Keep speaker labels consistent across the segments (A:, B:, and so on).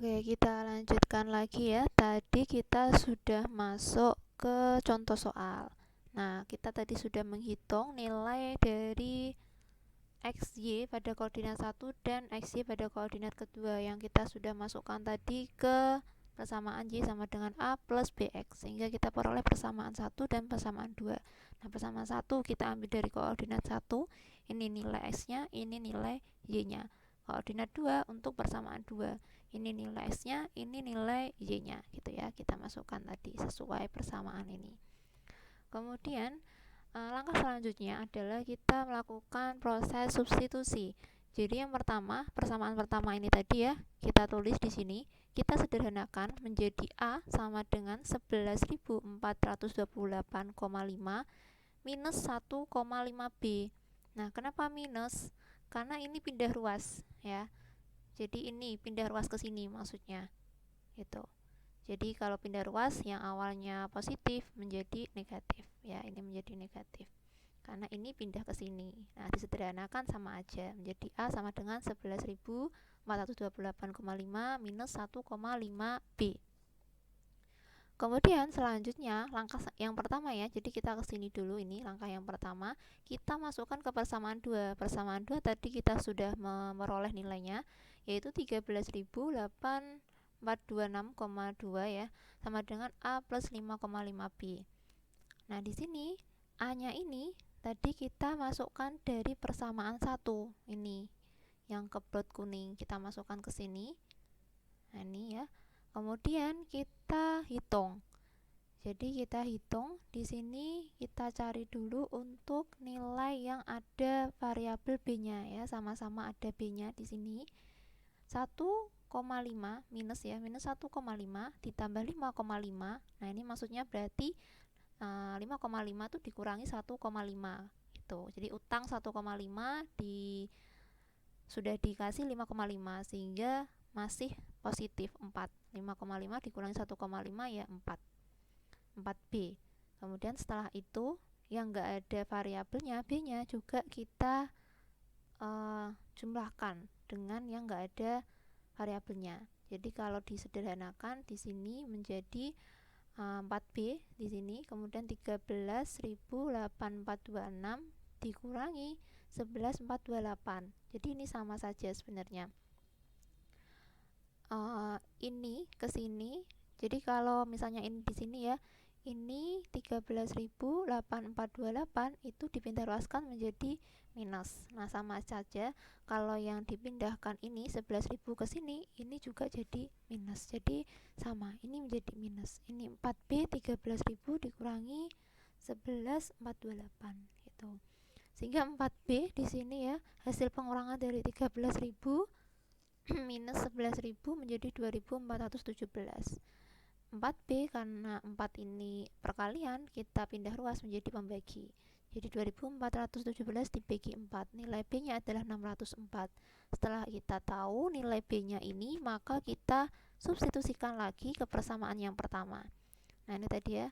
A: Oke, kita lanjutkan lagi ya. Tadi kita sudah masuk ke contoh soal. Nah, kita tadi sudah menghitung nilai dari XY pada koordinat 1 dan XY pada koordinat kedua yang kita sudah masukkan tadi ke persamaan Y sama dengan A plus BX, sehingga kita peroleh persamaan 1 dan persamaan 2. Nah, persamaan 1 kita ambil dari koordinat 1, ini nilai X-nya, ini nilai Y-nya. Koordinat 2 untuk persamaan 2, ini nilai X-nya, ini nilai Y-nya, gitu ya. Kita masukkan tadi sesuai persamaan ini. Kemudian langkah selanjutnya adalah kita melakukan proses substitusi. Jadi yang pertama, persamaan pertama ini tadi ya, kita tulis di sini, kita sederhanakan menjadi A sama dengan 11.428,5 minus 1,5B. Nah, kenapa minus? Karena ini pindah ruas ya. Jadi ini pindah ruas ke sini maksudnya. Gitu. Jadi kalau pindah ruas yang awalnya positif menjadi negatif ya, ini menjadi negatif. Karena ini pindah ke sini. Nah, disederhanakan sama aja. Menjadi A sama dengan 11.428,5 minus 1,5B. Kemudian selanjutnya langkah yang pertama ya. Jadi kita ke sini dulu, ini langkah yang pertama. Kita masukkan ke persamaan 2. Persamaan 2 tadi kita sudah memperoleh nilainya, yaitu 13.426,2 ya, sama dengan A plus 5,5B. Nah, di sini A-nya ini tadi kita masukkan dari persamaan 1. Ini yang keblot kuning kita masukkan ke sini. Nah, ini ya. Kemudian kita hitung. Jadi kita hitung di sini, kita cari dulu untuk nilai yang ada variabel B-nya ya, sama-sama ada B-nya di sini. 1,5 minus ya, minus 1,5 ditambah 5,5. Nah, ini maksudnya berarti 5,5 itu dikurangi 1,5 itu. Jadi utang 1,5 sudah dikasih 5,5 sehingga masih positif 4. 5,5 dikurangi 1,5 ya 4B. Kemudian setelah itu yang enggak ada variabelnya B-nya juga kita jumlahkan dengan yang enggak ada variabelnya. Jadi kalau disederhanakan di sini menjadi 4B di sini, kemudian 13.8426 dikurangi 11.428. Jadi ini sama saja sebenarnya. Ini ke sini. Jadi kalau misalnya ini di sini ya, ini 13.8428 itu dipindah ruaskan menjadi minus. Nah, sama saja kalau yang dipindahkan ini 11.000 ke sini, ini juga jadi minus. Jadi sama, ini menjadi minus. Ini 4B 13.000 dikurangi 11.428 gitu. Sehingga 4B di sini ya, hasil pengurangan dari 13.000 minus 11.000 menjadi 2.417. 4B karena 4 ini perkalian, kita pindah ruas menjadi pembagi. Jadi 2.417 dibagi 4, nilai B-nya adalah 604. Setelah kita tahu nilai B-nya ini, maka kita substitusikan lagi ke persamaan yang pertama. Nah, ini tadi ya,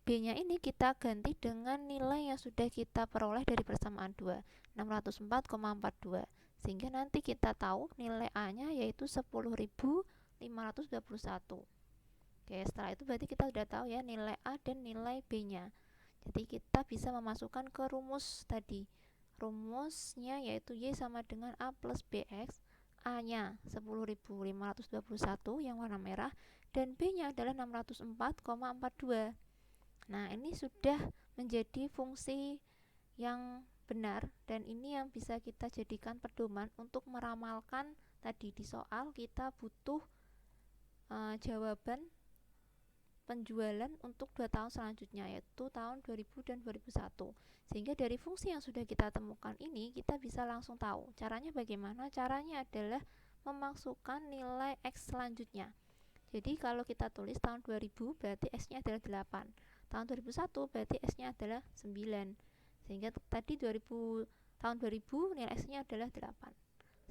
A: B-nya ini kita ganti dengan nilai yang sudah kita peroleh dari persamaan 2, 604,42. Sehingga nanti kita tahu nilai A-nya yaitu 10.521. Oke, setelah itu berarti kita sudah tahu ya nilai A dan nilai B-nya. Jadi kita bisa memasukkan ke rumus tadi. Rumusnya yaitu Y sama dengan A plus BX. A-nya 10.521 yang warna merah dan B-nya adalah 604,42. Nah, ini sudah menjadi fungsi yang benar dan ini yang bisa kita jadikan pedoman untuk meramalkan tadi di soal. Kita butuh jawaban penjualan untuk 2 tahun selanjutnya, yaitu tahun 2000 dan 2001. Sehingga dari fungsi yang sudah kita temukan ini, kita bisa langsung tahu caranya bagaimana. Caranya adalah memasukkan nilai X selanjutnya. Jadi kalau kita tulis tahun 2000 berarti X-nya adalah 8, tahun 2001 berarti X-nya adalah 9. Sehingga tadi tahun 2000 nilai X-nya adalah 8.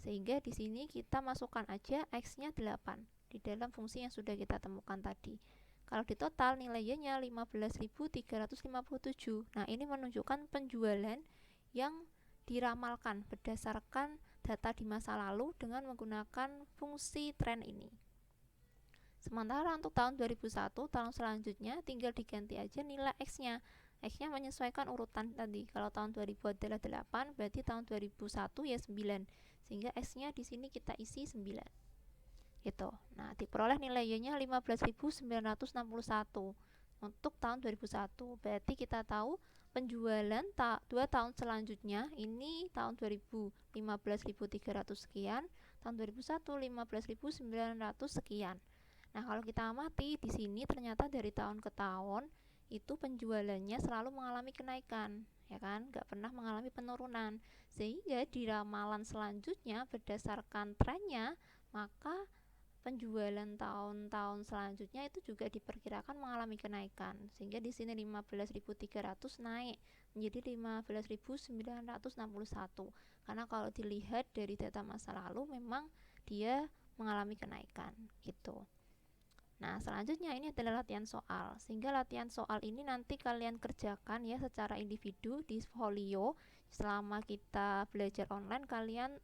A: Sehingga di sini kita masukkan aja X-nya 8 di dalam fungsi yang sudah kita temukan tadi. Kalau di total nilainya 15.357. Nah, ini menunjukkan penjualan yang diramalkan berdasarkan data di masa lalu dengan menggunakan fungsi tren ini. Sementara untuk tahun 2001, tahun selanjutnya tinggal diganti aja nilai X-nya. X-nya menyesuaikan urutan tadi. Kalau tahun 2000 adalah 8, berarti tahun 2001 ya 9. Sehingga X-nya di sini kita isi 9. Gitu. Nah, diperoleh nilai Y-nya 15.961 untuk tahun 2001. Berarti kita tahu penjualan 2 tahun selanjutnya ini tahun 2000 15.300 sekian, tahun 2001 15.900 sekian. Nah, kalau kita amati di sini ternyata dari tahun ke tahun itu penjualannya selalu mengalami kenaikan, ya kan? Nggak pernah mengalami penurunan. Sehingga di ramalan selanjutnya berdasarkan trennya, maka penjualan tahun-tahun selanjutnya itu juga diperkirakan mengalami kenaikan. Sehingga di sini 15.300 naik menjadi 15.961. Karena kalau dilihat dari data masa lalu memang dia mengalami kenaikan gitu. Nah, selanjutnya ini adalah latihan soal. Sehingga latihan soal ini nanti kalian kerjakan ya secara individu di folio. Selama kita belajar online, kalian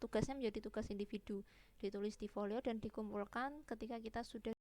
A: tugasnya menjadi tugas individu. Ditulis di folio dan dikumpulkan ketika kita sudah